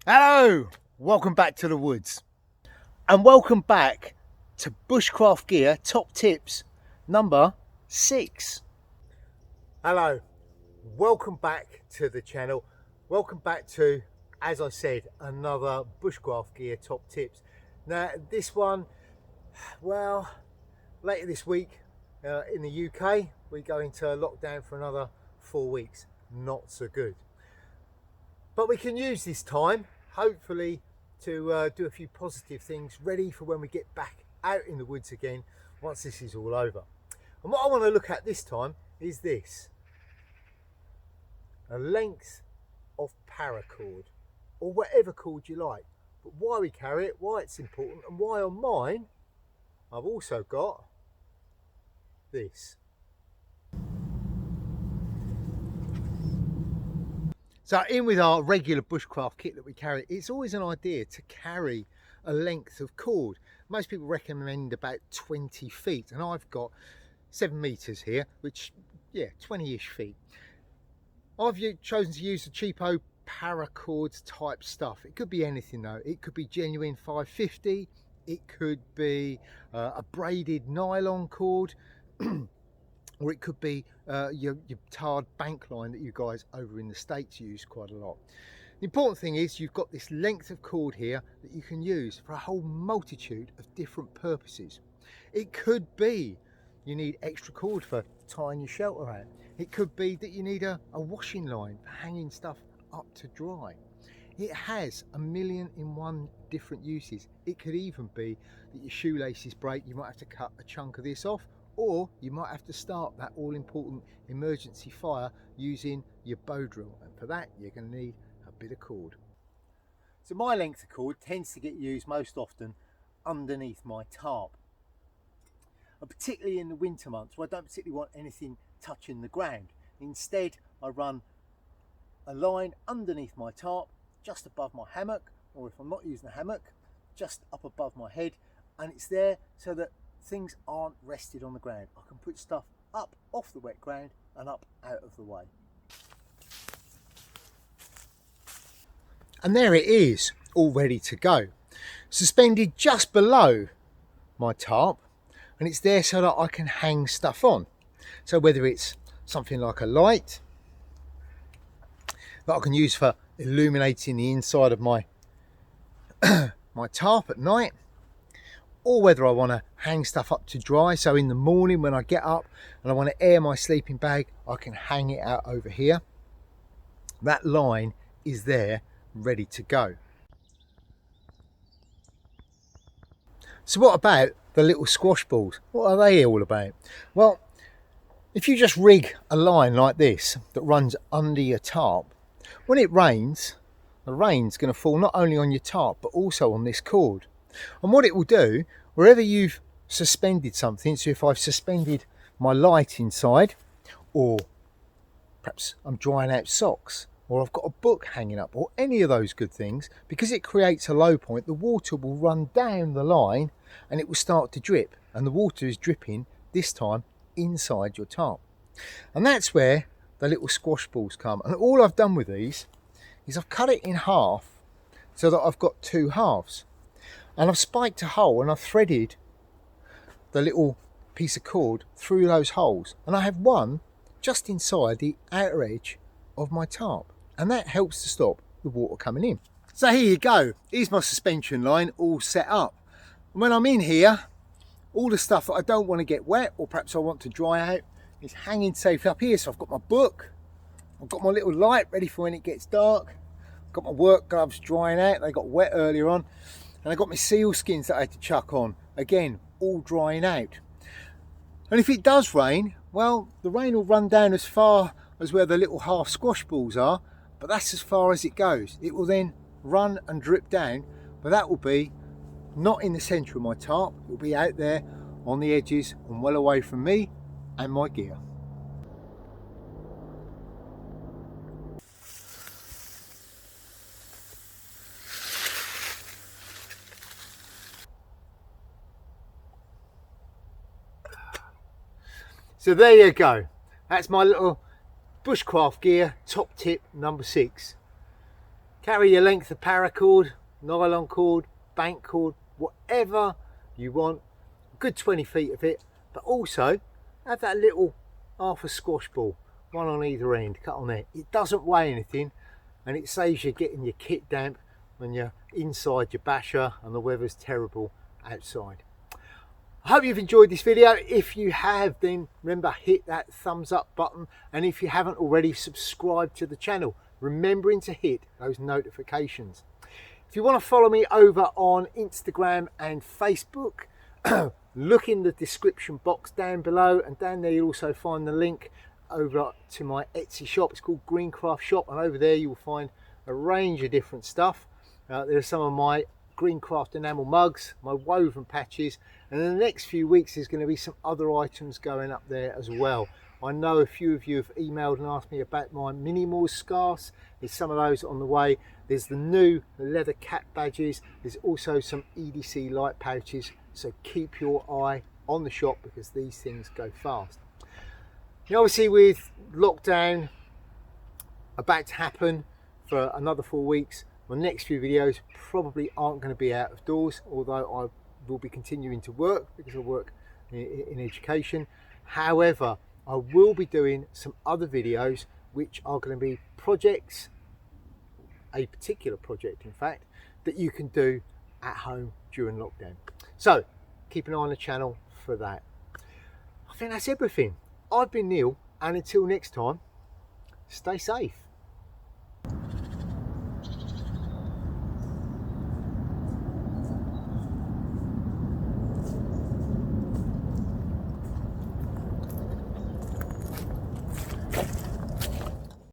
Hello, welcome back to the woods and welcome back to Bushcraft Gear Top Tips number 6. Hello, welcome back to the channel. Welcome back to, as I said, another Bushcraft Gear Top Tips. Now this one, well, later this week in the UK we go into lockdown for another 4 weeks. Not so good, but we can use this time hopefully to do a few positive things, ready for when we get back out in the woods again once this is all over. And what I want to look at this time is this: a length of paracord, or whatever cord you like, but why we carry it, why it's important, and why on mine I've also got this. So in with our regular bushcraft kit that we carry, it's always an idea to carry a length of cord. Most people recommend about 20 feet, and I've got 7 meters here, which, yeah, 20-ish feet. I've chosen to use the cheapo paracord type stuff. It could be anything though. It could be genuine 550, it could be a braided nylon cord, or it could be your tarred bank line that you guys over in the States use quite a lot. The important thing is you've got this length of cord here that you can use for a whole multitude of different purposes. It could be you need extra cord for tying your shelter out. It could be that you need a washing line for hanging stuff up to dry. It has a million and one different uses. It could even be that your shoelaces break, you might have to cut a chunk of this off, or you might have to start that all-important emergency fire using your bow drill, and for that you're going to need a bit of cord. So my length of cord tends to get used most often underneath my tarp, and particularly in the winter months where I don't particularly want anything touching the ground. Instead I run a line underneath my tarp just above my hammock, or if I'm not using a hammock, just up above my head, and it's there so that things aren't rested on the ground. I can put stuff up off the wet ground and up out of the way. And there it is, all ready to go, suspended just below my tarp, and it's there so that I can hang stuff on. So whether it's something like a light that I can use for illuminating the inside of my my tarp at night, or whether I want to hang stuff up to dry, so in the morning when I get up and I want to air my sleeping bag, I can hang it out over here. That line is there ready to go. So what about the little squash balls? What are they all about? Well, if you just rig a line like this that runs under your tarp, when it rains, the rain's going to fall not only on your tarp but also on this cord. And what it will do, wherever you've suspended something, so if I've suspended my light inside, or perhaps I'm drying out socks, or I've got a book hanging up, or any of those good things, because it creates a low point, the water will run down the line and it will start to drip, and the water is dripping this time inside your tarp. And that's where the little squash balls come. And all I've done with these is I've cut it in half so that I've got 2 halves. And I've spiked a hole and I've threaded the little piece of cord through those holes, and I have one just inside the outer edge of my tarp, and that helps to stop the water coming in. So here you go, here's my suspension line all set up, and when I'm in here, all the stuff that I don't want to get wet or perhaps I want to dry out is hanging safely up here. So I've got my book, I've got my little light ready for when it gets dark, I've got my work gloves drying out, they got wet earlier on, and I got my seal skins that I had to chuck on, again, all drying out. And if it does rain, well, the rain will run down as far as where the little half squash balls are, but that's as far as it goes. It will then run and drip down, but that will be not in the centre of my tarp, it will be out there on the edges and well away from me and my gear. So there you go, that's my little Bushcraft Gear top tip number 6. Carry your length of paracord, nylon cord, bank cord, whatever you want. A good 20 feet of it, but also have that little half a squash ball, one on either end, cut on there. It doesn't weigh anything, and it saves you getting your kit damp when you're inside your basher and the weather's terrible outside. I hope you've enjoyed this video. If you have, then remember, hit that thumbs up button, and if you haven't already, subscribe to the channel, remembering to hit those notifications. If you want to follow me over on Instagram and Facebook, look in the description box down below, and down there you'll also find the link over to my Etsy shop. It's called Greencraft Shop, and over there you'll find a range of different stuff. There's some of my Greencraft enamel mugs, my woven patches, and in the next few weeks there's going to be some other items going up there as well. I know a few of you have emailed and asked me about my mini-mauls scarves. There's some of those on the way. There's the new leather cap badges. There's also some EDC light pouches, so keep your eye on the shop because these things go fast. Now, obviously with lockdown about to happen for another 4 weeks, my next few videos probably aren't going to be out of doors, although I will be continuing to work because I work in education. However, I will be doing some other videos which are going to be projects, a particular project in fact, that you can do at home during lockdown. So keep an eye on the channel for that. I think that's everything. I've been Neil, and until next time, stay safe.